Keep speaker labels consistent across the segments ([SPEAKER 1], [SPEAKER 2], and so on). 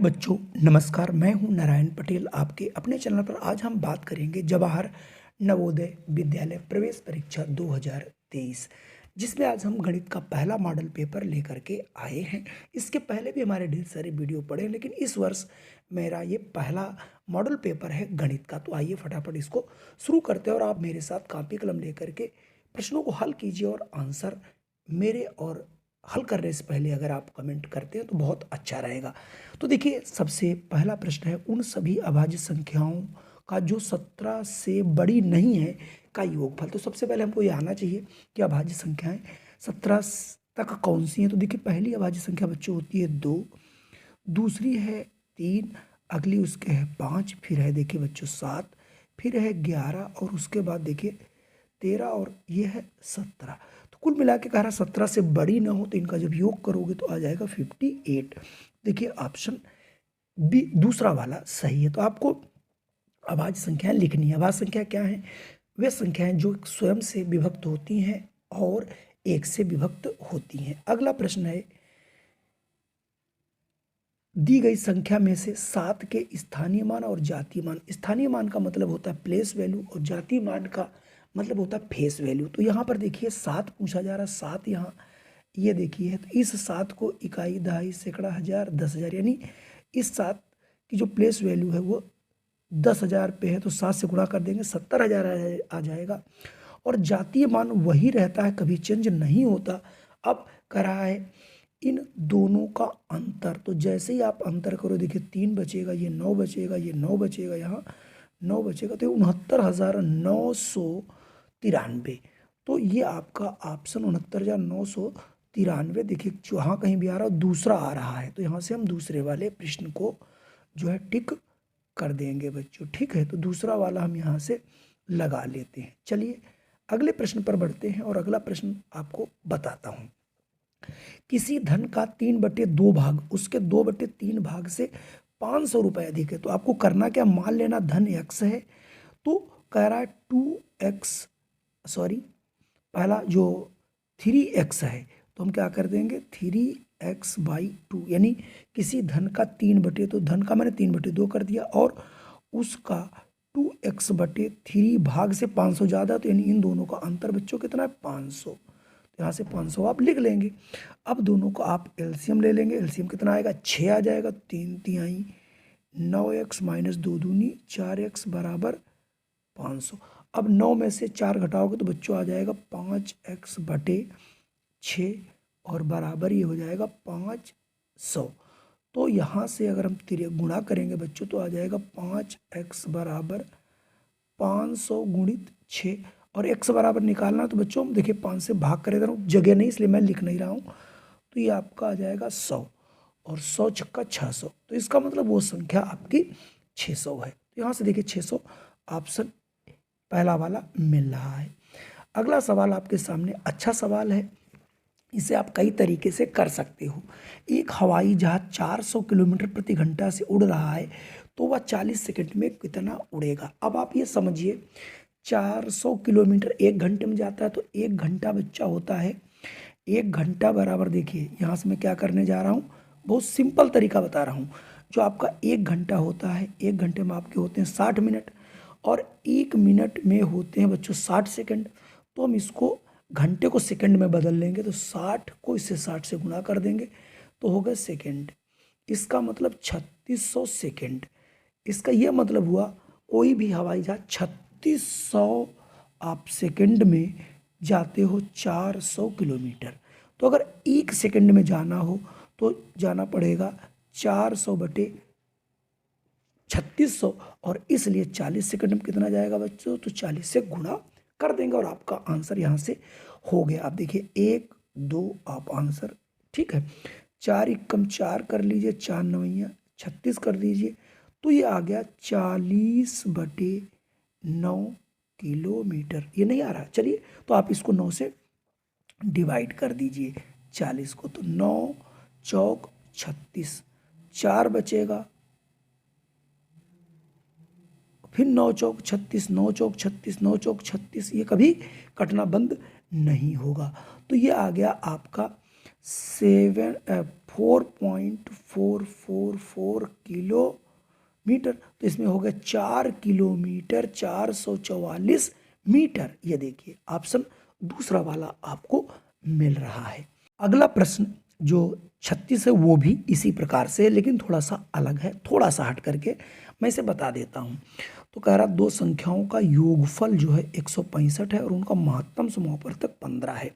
[SPEAKER 1] बच्चों नमस्कार, मैं हूं नारायण पटेल आपके अपने चैनल पर। आज हम बात करेंगे जवाहर नवोदय विद्यालय प्रवेश परीक्षा 2023, जिसमें आज हम गणित का पहला मॉडल पेपर लेकर के आए हैं। इसके पहले भी हमारे ढेर सारे वीडियो पड़े हैं, लेकिन इस वर्ष मेरा ये पहला मॉडल पेपर है गणित का। तो आइए फटाफट इसको शुरू करते हैं और आप मेरे साथ कापी कलम लेकर के प्रश्नों को हल कीजिए और आंसर मेरे और हल करने से पहले अगर आप कमेंट करते हैं तो बहुत अच्छा रहेगा। तो देखिए, सबसे पहला प्रश्न है उन सभी अभाज्य संख्याओं का जो 17 से बड़ी नहीं है का योगफल। तो सबसे पहले हमको ये आना चाहिए कि अभाज्य संख्याएं 17 तक कौन सी हैं। तो देखिए, पहली अभाज्य संख्या बच्चों होती है 2, दूसरी है 3, अगली उसके है 5, फिर है देखिए बच्चों 7, फिर है 11 और उसके बाद देखिए 13 और ये है 17। तो कुल मिला के कह रहा 17 से बड़ी ना हो तो इनका जब योग करोगे तो आ जाएगा 58। देखिए ऑप्शन बी दूसरा वाला सही है। तो आपको अभाज्य संख्याएं लिखनी है। अभाज्य संख्या क्या है? वे संख्याएं जो स्वयं से विभक्त होती हैं और एक से विभक्त होती हैं। अगला प्रश्न है, दी गई संख्या में से 7 के स्थानीय मान और जातीय मान। स्थानीय मान का मतलब होता है प्लेस वैल्यू और जातीय मान का मतलब होता है फेस वैल्यू। तो यहाँ पर देखिए 7 पूछा जा रहा है। 7 यहाँ ये देखिए है, तो इस 7 को इकाई, दहाई, सैकड़ा, हजार, 10,000, यानी इस 7 की जो प्लेस वैल्यू है वो 10,000 पे है। तो 7 से गुणा कर देंगे 70,000 आ जाएगा। और जातीय मान वही रहता है, कभी चेंज नहीं होता। अब कह रहा है इन दोनों का अंतर। तो जैसे ही आप अंतर करो देखिए 3 बचेगा, ये 9 बचेगा, ये 9 बचेगा, यहाँ 9 बचेगा, तो 69,993। तो ये आपका ऑप्शन 69,993 देखिए, जहाँ कहीं भी आ रहा है दूसरा आ रहा है, तो यहाँ से हम दूसरे वाले प्रश्न को जो है टिक कर देंगे बच्चों। ठीक है, तो दूसरा वाला हम यहाँ से लगा लेते हैं। चलिए अगले प्रश्न पर बढ़ते हैं और अगला प्रश्न आपको बताता हूँ। किसी धन का 3/2 भाग उसके 2/3 भाग से 500 रुपये अधिक है। तो आपको करना क्या, मान लेना धन x है, तो कह रहा है 2x, सॉरी पहला जो 3x है, तो हम क्या कर देंगे 3x/2, यानी किसी धन का 3/, तो धन का मैंने 3/2 कर दिया और उसका 2x/3 भाग से 500 ज़्यादा, तो यानी इन दोनों का अंतर बच्चों कितना है 500। तो यहाँ से 500 आप लिख लेंगे। अब दोनों को आप एलसीएम ले लेंगे। एलसीएम कितना आएगा 6 आ जाएगा। 3 तिहाई 9x माइनस 2 दूनी 4x बराबर 500। अब 9 में से 4 घटाओगे तो बच्चों आ जाएगा 5x/6 और बराबर ये हो जाएगा 500। तो यहाँ से अगर हम गुणा करेंगे बच्चों तो आ जाएगा 5x बराबर 500 गुणित 6 और x बराबर निकालना। तो बच्चों देखिए 5 से भाग कर दे रहा हूँ, जगह नहीं इसलिए मैं लिख नहीं रहा हूँ। तो ये आपका आ जाएगा 100 और 100 छक्का 600। तो इसका मतलब वो संख्या आपकी 600 है। तो यहाँ से देखिए 600 ऑप्शन पहला वाला मिल रहा है। अगला सवाल आपके सामने अच्छा सवाल है, इसे आप कई तरीके से कर सकते हो। एक हवाई जहाज 400 किलोमीटर प्रति घंटा से उड़ रहा है, तो वह 40 सेकंड में कितना उड़ेगा। अब आप ये समझिए 400 किलोमीटर 1 घंटे में जाता है, तो 1 घंटा बच्चा होता है, 1 घंटा बराबर देखिए यहाँ से मैं क्या करने जा रहा हूँ, बहुत सिंपल तरीका बता रहा हूँ। जो आपका 1 घंटा होता है, 1 घंटे में आपके होते हैं 60 मिनट और 1 मिनट में होते हैं बच्चों 60 सेकंड। तो हम इसको घंटे को सेकंड में बदल लेंगे, तो 60 को इससे 60 से गुणा कर देंगे तो हो गए सेकंड। इसका मतलब 3600 सेकंड। इसका ये मतलब हुआ कोई भी हवाई जहाज 3600 आप सेकंड में जाते हो 400 किलोमीटर। तो अगर 1 सेकंड में जाना हो तो जाना पड़ेगा 400/3600 और इसलिए 40 सेकंड में कितना जाएगा बच्चों, तो 40 से गुणा कर देंगे और आपका आंसर यहाँ से हो गया। आप देखिए 1 2 आप आंसर, ठीक है। 4 एकम 4 कर लीजिए, 4 9 36 कर दीजिए, तो ये आ गया 40/9 किलोमीटर। ये नहीं आ रहा, चलिए तो आप इसको 9 से डिवाइड कर दीजिए 40 को, तो 9 चौक 36, 4 बचेगा, फिर 9 चौक 36, 9 चौक 36, 9 चौक 36, ये कभी कटना बंद नहीं होगा। तो ये आ गया आपका 4.444 किलोमीटर, तो इसमें हो गया 4 किलोमीटर 444 मीटर। ये देखिए ऑप्शन दूसरा वाला आपको मिल रहा है। अगला प्रश्न जो 36 है वो भी इसी प्रकार से है, लेकिन थोड़ा सा अलग है, थोड़ा सा हट करके मैं इसे बता देता हूँ। तो कह रहा दो संख्याओं का योगफल जो है 165 है और उनका महत्तम समापवर्तक 15 है।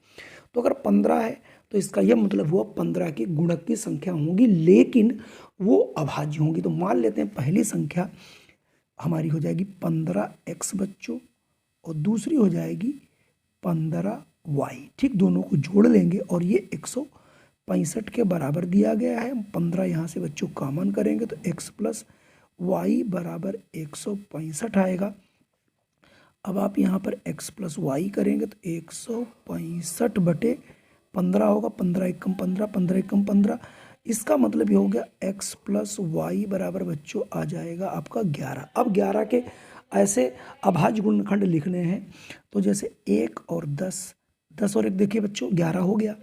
[SPEAKER 1] तो अगर 15 है तो इसका यह मतलब हुआ 15 की गुणक की संख्या होंगी, लेकिन वो अभाज्य होंगी। तो मान लेते हैं पहली संख्या हमारी हो जाएगी 15x बच्चों, और दूसरी हो जाएगी 15y। ठीक, दोनों को जोड़ लेंगे और ये 165 के बराबर दिया गया है। 15 यहाँ से बच्चों कॉमन करेंगे तो x प्लस वाई बराबर 165 आएगा। अब आप यहाँ पर x प्लस वाई करेंगे तो 165/15 होगा। 15 एकम 15, 15 एकम 15। इसका मतलब ये हो गया x प्लस वाई बराबर बच्चों आ जाएगा आपका 11। अब 11 के ऐसे अभाज्य गुणनखंड लिखने हैं, तो जैसे 1 और 10, 10 और 1 देखिए बच्चों 11 हो गया।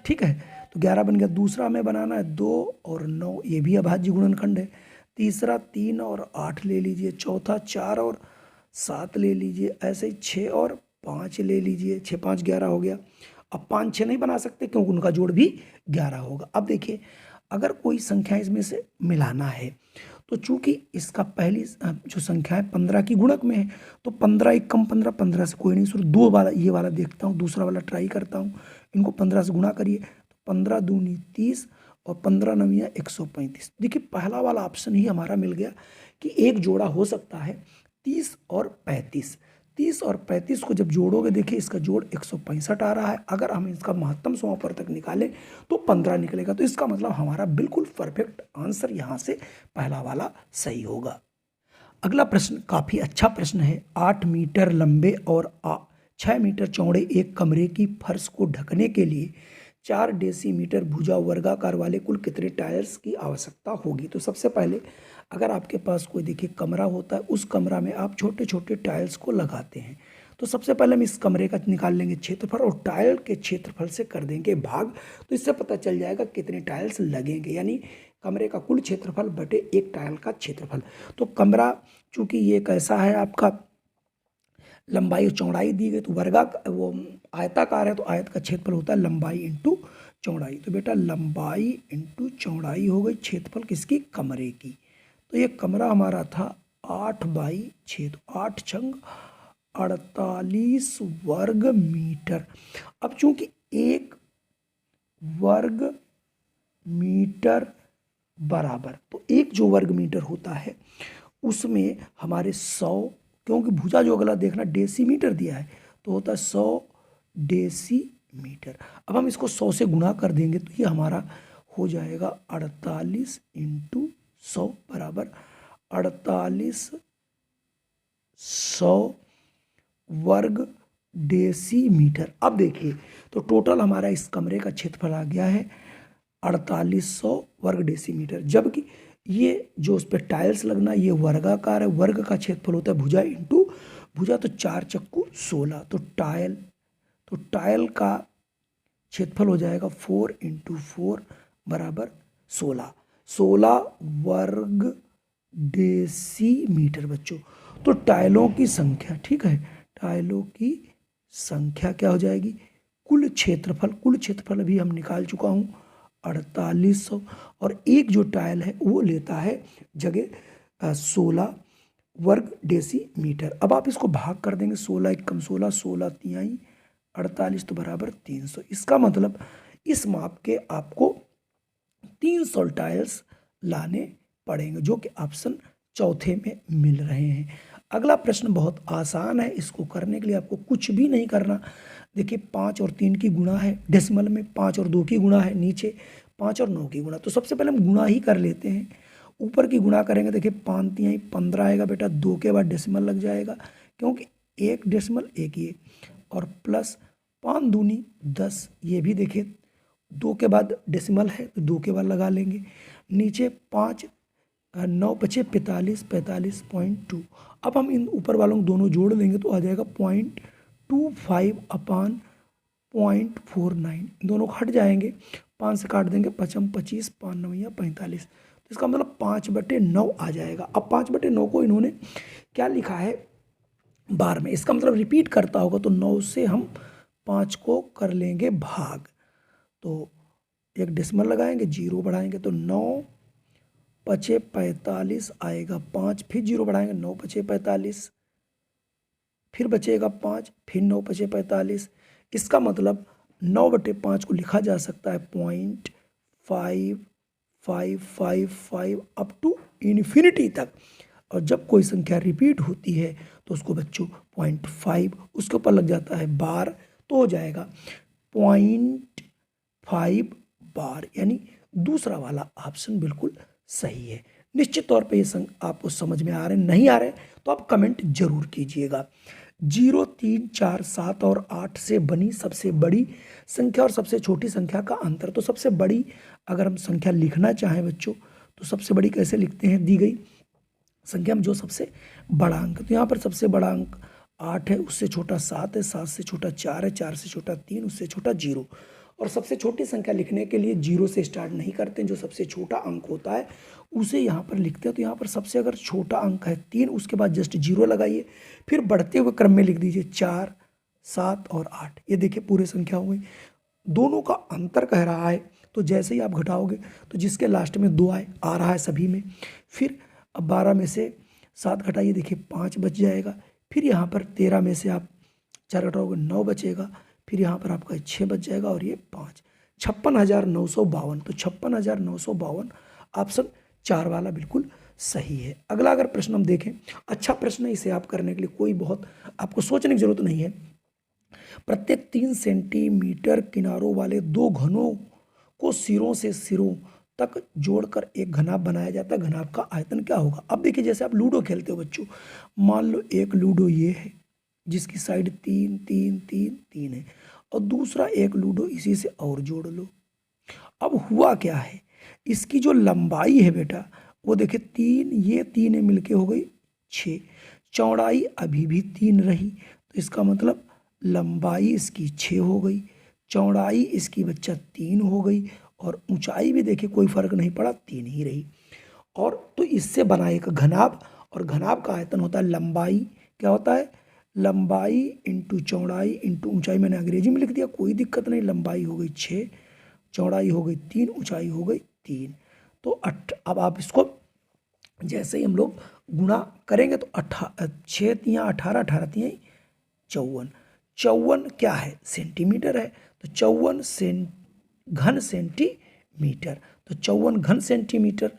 [SPEAKER 1] ठीक है, तो 11 बन गया। दूसरा हमें बनाना है 2 और 9, ये भी अभाज्य गुणनखंड है। तीसरा 3 और 8 ले लीजिए। चौथा 4 और 7 ले लीजिए। ऐसे ही 6 और 5 ले लीजिए। 6 5 11 हो गया। अब 5 6 नहीं बना सकते क्योंकि उनका जोड़ भी 11 होगा। अब देखिए अगर कोई संख्या इसमें से मिलाना है, तो चूंकि इसका पहली जो संख्या है 15 की गुणक में है, तो 15 एकम 15, 15 से कोई नहीं शुरू, दो वाला ये वाला देखता हूँ, दूसरा वाला ट्राई करता हूँ। इनको 15 से गुणा करिए तो 15 दूनी 30 और 15 नविया 135। देखिए पहला वाला ऑप्शन ही हमारा मिल गया कि एक जोड़ा हो सकता है 30 और 35। 30 और 35 को जब जोड़ोगे देखिए इसका जोड़ 165 आ रहा है। अगर हम इसका महत्तम समापवर्तक निकालें तो 15 निकलेगा। तो इसका मतलब हमारा बिल्कुल परफेक्ट आंसर यहाँ से पहला वाला सही होगा। अगला प्रश्न काफ़ी अच्छा प्रश्न है। 8 मीटर लंबे और 6 मीटर चौड़े एक कमरे की फर्श को ढकने के लिए 4 डेसीमीटर भुजा वर्गाकार वाले कुल कितने टायर्स की आवश्यकता होगी। तो सबसे पहले अगर आपके पास कोई देखिए कमरा होता है, उस कमरा में आप छोटे छोटे टाइल्स को लगाते हैं। तो सबसे पहले हम इस कमरे का निकाल लेंगे क्षेत्रफल और टाइल के क्षेत्रफल से कर देंगे भाग। तो इससे पता चल जाएगा कितने टाइल्स लगेंगे, यानी कमरे का कुल क्षेत्रफल बटे एक टाइल का क्षेत्रफल। तो कमरा चूंकि ये कैसा है आपका लंबाई और चौड़ाई दी गई, तो वो आयताकार है, तो आयत का क्षेत्रफल होता है लंबाई इंटू चौड़ाई। तो बेटा लंबाई इंटू चौड़ाई हो गई क्षेत्रफल किसकी, कमरे की। तो ये कमरा हमारा था 8/6, तो 8 छंग 48 वर्ग मीटर। अब चूंकि 1 वर्ग मीटर बराबर, तो एक जो वर्ग मीटर होता है उसमें हमारे 100, क्योंकि भुजा जो अगला देखना डेसीमीटर दिया है, तो होता है 100 डेसीमीटर। अब हम इसको 100 से गुणा कर देंगे तो ये हमारा हो जाएगा 48 इंटू 100 बराबर 4800 वर्ग डेसीमीटर। अब देखिए तो टोटल हमारा इस कमरे का क्षेत्रफल आ गया है 4800 वर्ग डेसीमीटर, जबकि ये जो उस पर टाइल्स लगना ये वर्गाकार है, वर्ग का क्षेत्रफल होता है भुजा इंटू भुजा, तो 4 चक्कू 16, तो टाइल का क्षेत्रफल हो जाएगा 4 इंटू 4 बराबर 16 वर्ग डेसीमीटर बच्चों। तो टाइलों की संख्या, ठीक है, टाइलों की संख्या क्या हो जाएगी, कुल क्षेत्रफल अभी हम निकाल चुका हूँ 4800, और एक जो टाइल है वो लेता है जगह 16 वर्ग डेसीमीटर। अब आप इसको भाग कर देंगे, 16 एकम 16, 16 तिहाई 48 तो बराबर 300। इसका मतलब इस माप के आपको 300 टाइल्स लाने पड़ेंगे, जो कि ऑप्शन चौथे में मिल रहे हैं। अगला प्रश्न बहुत आसान है, इसको करने के लिए आपको कुछ भी नहीं करना। देखिए 5 और 3 की गुणा है, डेसिमल में 5 और 2 की गुणा है, नीचे 5 और 9 की गुणा। तो सबसे पहले हम गुणा ही कर लेते हैं। ऊपर की गुणा करेंगे, देखिए 5 तिहाई 15 आएगा बेटा, 2 के बाद डेसिमल लग जाएगा क्योंकि एक डेसिमल एक ये, और प्लस 5 दूनी 10, ये भी देखिए 2 के बाद डेसिमल है तो 2 के बाद लगा लेंगे। नीचे 5 9 बचे 45, 45.2। अब हम इन ऊपर वालों को दोनों जोड़ देंगे तो आ जाएगा 0.25/0.49, दोनों हट जाएंगे। 5 से काट देंगे, 5 25, 5 9 45, तो इसका मतलब 5/9 आ जाएगा। अब 5/9 को इन्होंने क्या लिखा है बार में, इसका मतलब रिपीट करता होगा, तो 9 से हम 5 को कर लेंगे भाग, तो एक डेसिमल लगाएंगे, 0 बढ़ाएंगे तो 9 पचे 45 आएगा, 5 फिर 0 बढ़ाएंगे, 9 पचे 45, फिर बचेगा 5, फिर 9 पचे 45। इसका मतलब 9/5 को लिखा जा सकता है 0.5555 अप टू इन्फिनिटी तक। और जब कोई संख्या रिपीट होती है तो उसको बच्चों 0.5 उसके ऊपर लग जाता है बार, तो हो जाएगा 0.5 बार, यानी दूसरा वाला ऑप्शन बिल्कुल सही है। निश्चित तौर पे ये आपको समझ में आ रहे नहीं आ रहे तो आप कमेंट जरूर कीजिएगा। 0 3 4 7 और 8 से बनी सबसे बड़ी संख्या और सबसे छोटी संख्या का अंतर। तो सबसे बड़ी अगर हम संख्या लिखना चाहें बच्चों तो सबसे बड़ी कैसे लिखते हैं, दी गई संख्या में जो सबसे बड़ा अंक, तो यहाँ पर सबसे बड़ा अंक 8 है, उससे छोटा 7 है, 7 से छोटा 4 है, 4 से छोटा 3, उससे छोटा 0। और सबसे छोटी संख्या लिखने के लिए 0 से स्टार्ट नहीं करते हैं, जो सबसे छोटा अंक होता है उसे यहाँ पर लिखते हैं। तो यहाँ पर सबसे अगर छोटा अंक है 3, उसके बाद जस्ट 0 लगाइए, फिर बढ़ते हुए क्रम में लिख दीजिए 4 7 और 8। ये देखिए पूरे संख्या हो गई, दोनों का अंतर कह रहा है, तो जैसे ही आप घटाओगे तो जिसके लास्ट में 2 आ रहा है सभी में, फिर अब 12 में से 7 घटाइए, देखिए 5 बच जाएगा, फिर यहाँ पर 13 में से आप 4 घटाओगे 9 बचेगा, फिर यहाँ पर आपका 6 बच जाएगा और ये 5, 56,952। तो 56,952 ऑप्शन 4 वाला बिल्कुल सही है। अगला अगर प्रश्न हम देखें, अच्छा प्रश्न है, इसे आप करने के लिए कोई बहुत आपको सोचने की जरूरत नहीं है। प्रत्येक 3 सेंटीमीटर किनारों वाले 2 घनों को सिरों से सिरों तक जोड़कर एक घनाभ बनाया जाता है, घनाभ का आयतन क्या होगा। अब देखिए जैसे आप लूडो खेलते हो बच्चों, मान लो एक लूडो ये है जिसकी साइड 3 3 3 3 है, और दूसरा एक लूडो इसी से और जोड़ लो। अब हुआ क्या है, इसकी जो लंबाई है बेटा वो देखिए 3, ये 3 मिलके हो गई 6, चौड़ाई अभी भी 3 रही, तो इसका मतलब लंबाई इसकी 6 हो गई, चौड़ाई इसकी बच्चा 3 हो गई, और ऊंचाई भी देखिए कोई फर्क नहीं पड़ा, 3 ही रही। और तो इससे बना एक घनाभ, और घनाभ का आयतन होता है लंबाई, क्या होता है, लंबाई इंटू चौड़ाई इंटू ऊंचाई। मैंने अंग्रेजी में लिख दिया, कोई दिक्कत नहीं, लंबाई हो गई 6, चौड़ाई हो गई 3, ऊंचाई हो गई 3। तो अब आप इसको जैसे ही हम लोग गुणा करेंगे तो 6 तियाँ 18, 18 तियाँ 54, 54 क्या है, सेंटीमीटर है, तो 54 घन सेंटीमीटर, तो 54 घन सेंटीमीटर,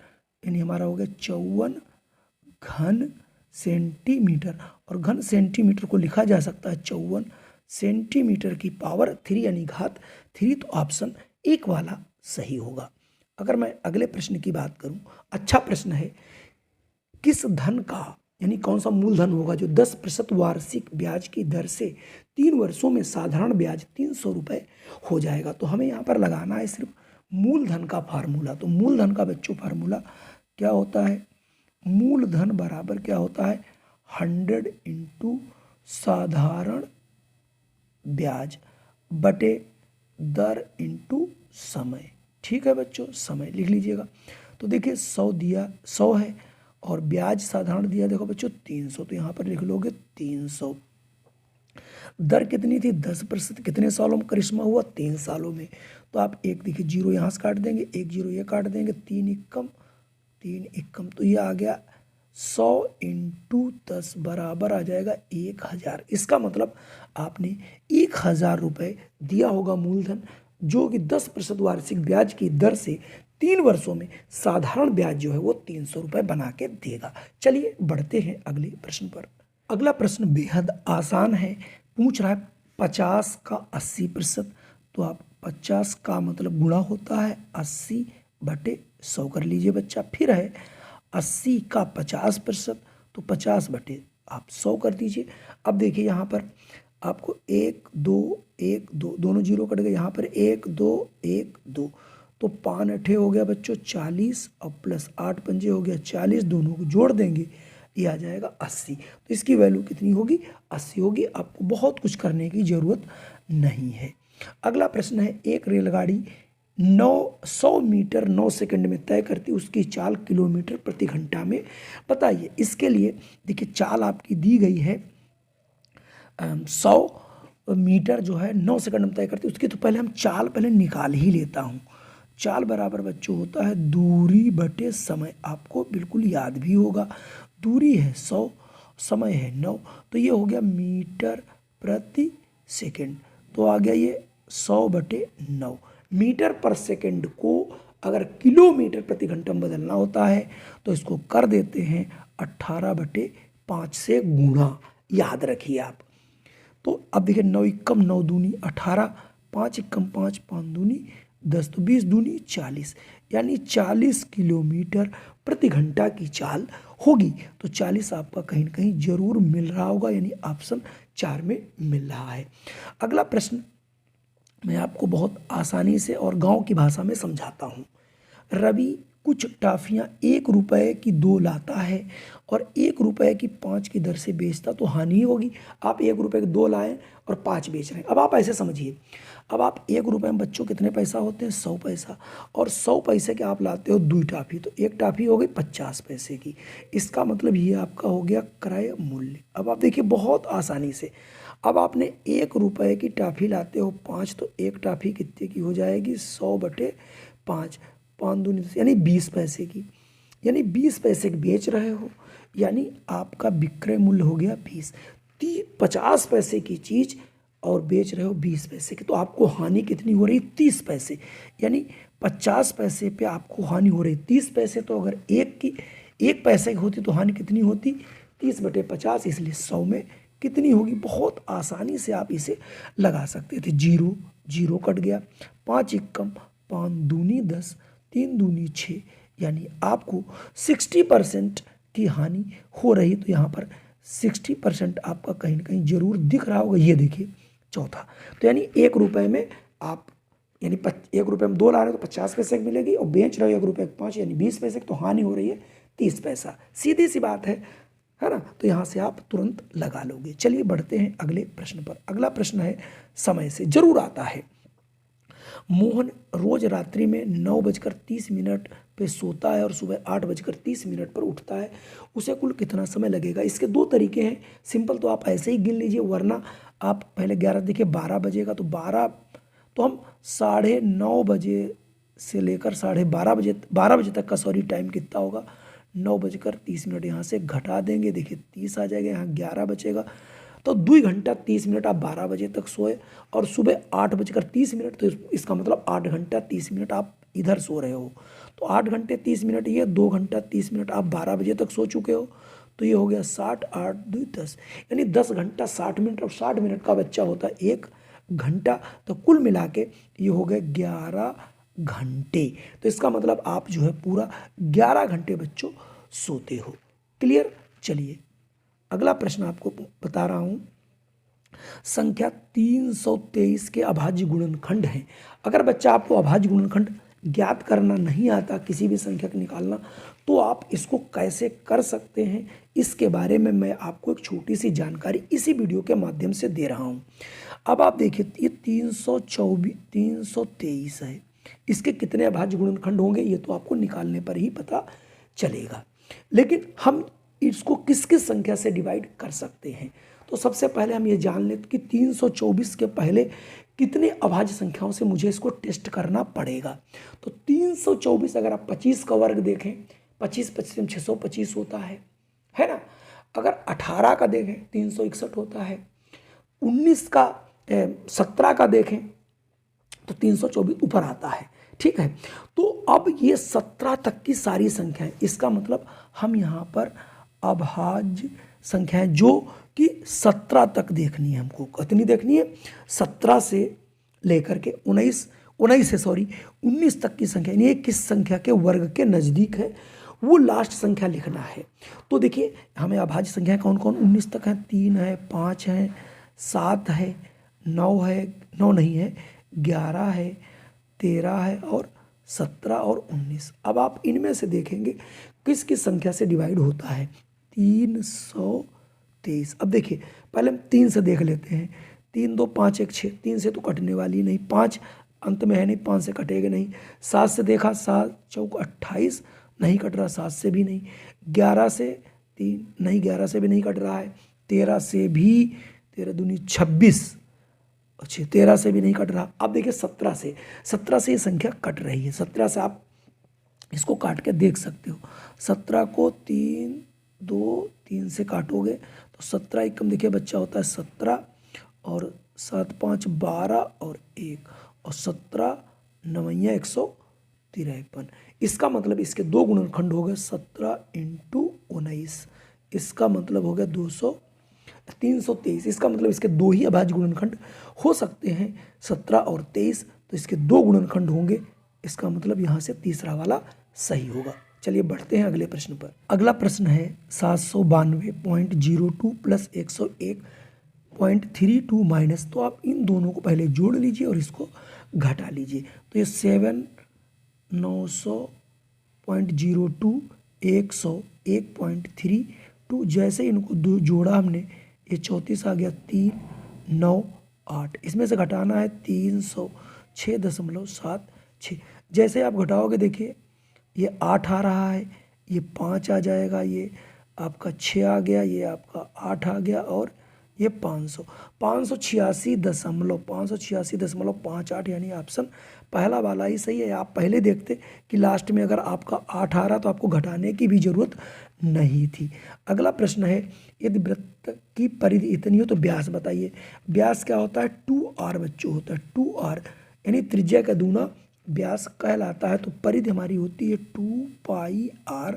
[SPEAKER 1] यानी हमारा हो गया 54 घन सेंटीमीटर। और घन सेंटीमीटर को लिखा जा सकता है 54 सेंटीमीटर की पावर 3, यानी घात 3, तो ऑप्शन 1 वाला सही होगा। अगर मैं अगले प्रश्न की बात करूं, अच्छा प्रश्न है, किस धन का यानी कौन सा मूलधन होगा जो 10% वार्षिक ब्याज की दर से 3 वर्षों में साधारण ब्याज 300 रुपये हो जाएगा। तो हमें यहाँ पर लगाना है सिर्फ मूलधन का फार्मूला। तो मूलधन का बच्चों फार्मूला क्या होता है, मूलधन बराबर क्या होता है, 100 इंटू साधारण ब्याज बटे दर इंटू समय। ठीक है बच्चों, समय लिख लीजिएगा। तो देखिए 100 दिया, 100 है, और ब्याज साधारण दिया देखो बच्चों 300, तो यहाँ पर लिख लोगे 300। दर कितनी थी, 10%, कितने सालों में करिश्मा हुआ, 3 सालों में। तो आप एक देखिए 0 यहाँ से काट देंगे, 1 0 ये काट देंगे, 3 एकम 3 एकम, तो ये आ गया 100 इंटू 10 बराबर आ जाएगा 1000। इसका मतलब आपने 1000 रुपये दिया होगा मूलधन, जो कि 10% वार्षिक ब्याज की दर से 3 वर्षों में साधारण ब्याज जो है वो 300 रुपये बना के देगा। चलिए बढ़ते हैं अगले प्रश्न पर। अगला प्रश्न बेहद आसान है, पूछ रहा है 50 का 80%। तो आप 50 का मतलब गुणा होता है 80 बटे 100 कर लीजिए बच्चा। फिर है 80 का 50%, तो 50 बटे आप 100 कर दीजिए। अब देखिए यहाँ पर आपको 1 2 1 2 दोनों 0 कट गए, यहाँ पर 1 2 1 2, तो 5 अठे हो गया बच्चों 40, और प्लस 8 पंजे हो गया 40, दोनों को जोड़ देंगे ये आ जाएगा 80। तो इसकी वैल्यू कितनी होगी, 80 होगी। आपको बहुत कुछ करने की ज़रूरत नहीं है। अगला प्रश्न है, एक रेलगाड़ी 100 मीटर 9 सेकंड में तय करती, उसकी चाल किलोमीटर प्रति घंटा में बताइए। इसके लिए देखिए चाल आपकी दी गई है 100 मीटर जो है 9 सेकंड में तय करती, उसकी तो पहले हम चाल पहले निकाल ही लेता हूँ। चाल बराबर बच्चों होता है दूरी बटे समय, आपको बिल्कुल याद भी होगा। दूरी है 100, समय है 9, तो ये हो गया मीटर प्रति सेकंड। तो आ गया ये 100/9। मीटर पर सेकंड को अगर किलोमीटर प्रति घंटा में बदलना होता है तो इसको कर देते हैं 18/5 से गुणा, याद रखिए आप। तो अब देखिए 9 एकम 9 दूनी 18, 5 एकम 5, 5 दूनी 10, तो 20 दूनी 40, यानी 40 किलोमीटर प्रति घंटा की चाल होगी। तो 40 आपका कहीं ना कहीं जरूर मिल रहा होगा, यानी ऑप्शन 4 में मिल रहा है। अगला प्रश्न मैं आपको बहुत आसानी से और गांव की भाषा में समझाता हूँ। रवि कुछ टॉफियाँ 1 रुपए की 2 लाता है और 1 रुपए की 5 की दर से बेचता, तो हानि होगी। आप 1 रुपए की 2 लाएं और 5 बेच रहे हैं। अब आप ऐसे समझिए, अब आप 1 रुपए में बच्चों कितने पैसा होते हैं 100 पैसा, और 100 पैसे के आप लाते हो 2 टॉफी, तो एक टॉफी हो गई 50 पैसे की। इसका मतलब ये आपका हो गया क्रय मूल्य। अब आप देखिए बहुत आसानी से, अब आपने 1 रुपए की टॉफी लाते हो 5, तो एक टॉफी कितने की हो जाएगी 100/5, 5 दूनी 10, यानी 20 पैसे की, यानी 20 पैसे की बेच रहे हो, यानी आपका विक्रय मूल्य हो गया 20। 50 पैसे की चीज़ और बेच रहे हो 20 पैसे की, तो आपको हानि कितनी हो रही 30 पैसे, यानी 50 पैसे पे आपको हानि हो रही 30 पैसे। तो अगर एक पैसे की होती तो हानि कितनी होती 30/50, इसलिए 100 में कितनी होगी। बहुत आसानी से आप इसे लगा सकते थे। जीरो जीरो कट गया, 5 एकम 5 दूनी 10, 3 दूनी 6, यानी आपको 60% की हानि हो रही। तो यहाँ पर 60% आपका कहीं ना कहीं जरूर दिख रहा होगा। ये देखिए चौथा, तो यानी 1 रुपए में आप, यानी 1 रुपए में 2 ला रहे हो तो 50 पैसे की मिलेगी, और बेच रहे हो 1 रुपए की 5, यानी 20 पैसे की, तो हानि हो रही है 30 पैसा। सीधी सी बात है ना। तो यहाँ से आप तुरंत लगा लोगे। चलिए बढ़ते हैं अगले प्रश्न पर। अगला प्रश्न है समय से, जरूर आता है। मोहन रोज रात्रि में 9:30 पे सोता है और सुबह 8:30 पर उठता है, उसे कुल कितना समय लगेगा। इसके 2 तरीके हैं। सिंपल तो आप ऐसे ही गिन लीजिए, वरना आप पहले 11 देखिए 12 बजेगा, तो 12, तो हम 9:30 बजे से लेकर 12:30 तक का टाइम कितना होगा 9:30 यहाँ से घटा देंगे, देखिए 30 आ जाएगा, यहाँ 11 बचेगा, तो 2 घंटा 30 मिनट आप 12 बजे तक सोए और सुबह 8:30, तो इसका मतलब 8 घंटा 30 मिनट आप इधर सो रहे हो। तो 8 घंटे 30 मिनट, ये 2 घंटा 30 मिनट आप 12 बजे तक सो चुके हो, तो ये हो गया 60, 8 2 10, यानी 10 घंटा 60 मिनट, और 60 मिनट का बच्चा होता है 1 घंटा, तो कुल मिला के ये हो गए 11 घंटे। तो इसका मतलब आप जो है पूरा 11 घंटे बच्चों सोते हो। क्लियर। चलिए अगला प्रश्न आपको बता रहा हूं। संख्या 323 के अभाज्य गुणनखंड हैं। अगर बच्चा आपको अभाज्य गुणनखंड ज्ञात करना नहीं आता, किसी भी संख्या का निकालना, तो आप इसको कैसे कर सकते हैं, इसके बारे में मैं आपको एक छोटी सी जानकारी इसी वीडियो के माध्यम से दे रहा हूं। अब आप देखिए ये 323 है, इसके कितने अभाज्य गुणनखंड होंगे ये तो आपको निकालने पर ही पता चलेगा। लेकिन हम इसको किस किस संख्या से डिवाइड कर सकते हैं, तो सबसे पहले हम ये जान लेते कि 324 के पहले कितने अभाज्य संख्याओं से मुझे इसको टेस्ट करना पड़ेगा। तो 324 अगर आप 25 का वर्ग देखें, 25 25 625 होता है ना। अगर 18 का देखें 361 होता है, 19 का 17 का देखें तो 324 ऊपर आता है। ठीक है, तो अब ये 17 तक की सारी संख्याएं, इसका मतलब हम यहाँ पर अभाज्य संख्याएं जो कि 17 तक देखनी है, हमको कितनी देखनी है 17 से लेकर के 19 तक की संख्या, यानी किस संख्या के वर्ग के नज़दीक है वो लास्ट संख्या लिखना है। तो देखिए हमें अभाज्य संख्या कौन कौन 19 तक है, 3 है, 5 है, 7 है, 9 है, 9 नहीं है, 11 है, 13 है, और 17 और 19। अब आप इनमें से देखेंगे किस किस संख्या से डिवाइड होता है 323। अब देखिए पहले हम 3 से देख लेते हैं, 3 2 5 1 6, 3 से तो कटने वाली नहीं, 5 अंत में है नहीं, 5 से कटेगा नहीं। 7 से देखा, 7 चौक 28 नहीं कट रहा, 7 से भी नहीं। 11 से 3 नहीं, 11 से भी नहीं कट रहा है। 13 से भी, 13 दूनी 26, अच्छा 13 से भी नहीं कट रहा। अब देखिए 17 से, 17 से ये संख्या कट रही है। 17 से आप इसको काट के देख सकते हो। 17 को 3 से काटोगे तो 17 एकम देखिए बच्चा होता है 17 और 7 5 12 और 1 और 17 9 153। इसका मतलब इसके दो गुणनखंड हो गए 17 × 19, इसका मतलब हो गया 323। इसका मतलब इसके दो ही अभाज्य गुणनखंड हो सकते हैं 17 और 23, तो इसके दो गुणनखंड होंगे। इसका मतलब यहाँ से तीसरा वाला सही होगा। चलिए बढ़ते हैं अगले प्रश्न पर। अगला प्रश्न है 792.02 प्लस 101.32 माइनस, तो आप इन दोनों को पहले जोड़ लीजिए और इसको घटा लीजिए। तो ये 900.02 101.32, जैसे इनको दो जोड़ा हमने, ये 34 आ गया, 3 9 8, इसमें से घटाना है 306.76। जैसे आप घटाओगे देखिए ये 8 आ रहा है, ये 5 आ जाएगा, ये आपका 6 आ गया, ये आपका 8 आ गया और ये 586.58, यानी ऑप्शन पहला वाला ही सही है। आप पहले देखते कि लास्ट में अगर आपका 8 आ रहा तो आपको घटाने की भी जरूरत नहीं थी। अगला प्रश्न है, यदि वृत्त की परिधि इतनी हो तो व्यास बताइए। व्यास क्या होता है? 2r बच्चों होता है, 2r यानी त्रिज्या का दूना व्यास कहलाता है। तो परिधि हमारी होती है 2πr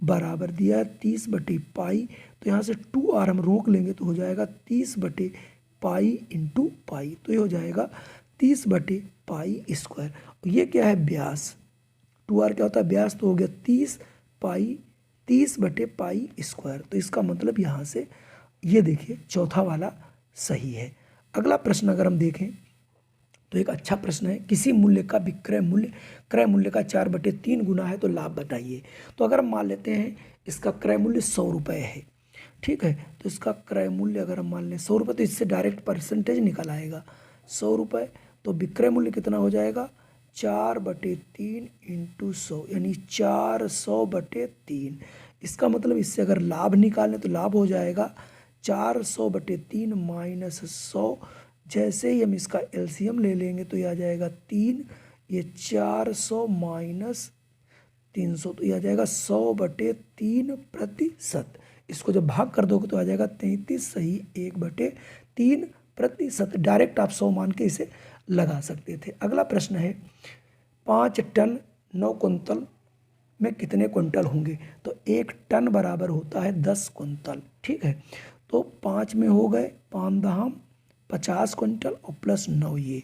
[SPEAKER 1] बराबर दिया है 30/पाई, तो यहाँ से 2r हम रोक लेंगे तो हो जाएगा 30/पाई × पाई, तो ये हो जाएगा 30/पाई²। ये क्या है? व्यास। 2r क्या होता है? व्यास। तो हो गया 30/पाई²। तो इसका मतलब यहाँ से ये देखिए चौथा वाला सही है। अगला प्रश्न अगर हम देखें तो एक अच्छा प्रश्न है, किसी मूल्य का विक्रय मूल्य क्रय मूल्य का 4/3 गुना है तो लाभ बताइए। तो अगर हम मान लेते हैं इसका क्रय मूल्य 100 रुपये है, ठीक है, तो इसका क्रय मूल्य अगर हम मान लें 100 रुपये, तो इससे डायरेक्ट परसेंटेज निकल आएगा 100 रुपये। तो विक्रय मूल्य कितना हो जाएगा? 4/3 × 100 यानी 400/3। इसका मतलब इससे अगर लाभ निकालें तो लाभ हो जाएगा 400/3 माइनस 100। जैसे ही हम इसका एलसीएम ले लेंगे तो ये आ जाएगा 3, ये 400 माइनस 300, तो ये आ जाएगा 100/3%। इसको जब भाग कर दोगे तो आ जाएगा 33 सही 1/3%। डायरेक्ट आप 100 मान के इसे लगा सकते थे। अगला प्रश्न है 5 टन 9 कुंतल में कितने कुंटल होंगे? तो 1 टन बराबर होता है 10 कुंतल, ठीक है। तो 5 में हो गए 5 दहम 50 कुंटल और प्लस 9 ये,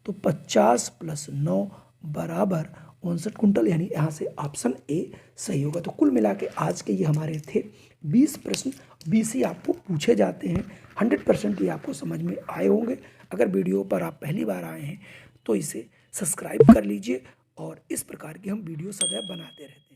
[SPEAKER 1] तो 50 + 9 बराबर 59 कुंटल, यानी यहाँ से ऑप्शन ए सही होगा। तो कुल मिला के आज के ये हमारे थे 20 प्रश्न। 20 ही आपको पूछे जाते हैं, 100% ये आपको समझ में आए होंगे। अगर वीडियो पर आप पहली बार आए हैं तो इसे सब्सक्राइब कर लीजिए और इस प्रकार की हम वीडियो सदैव बनाते रहते हैं।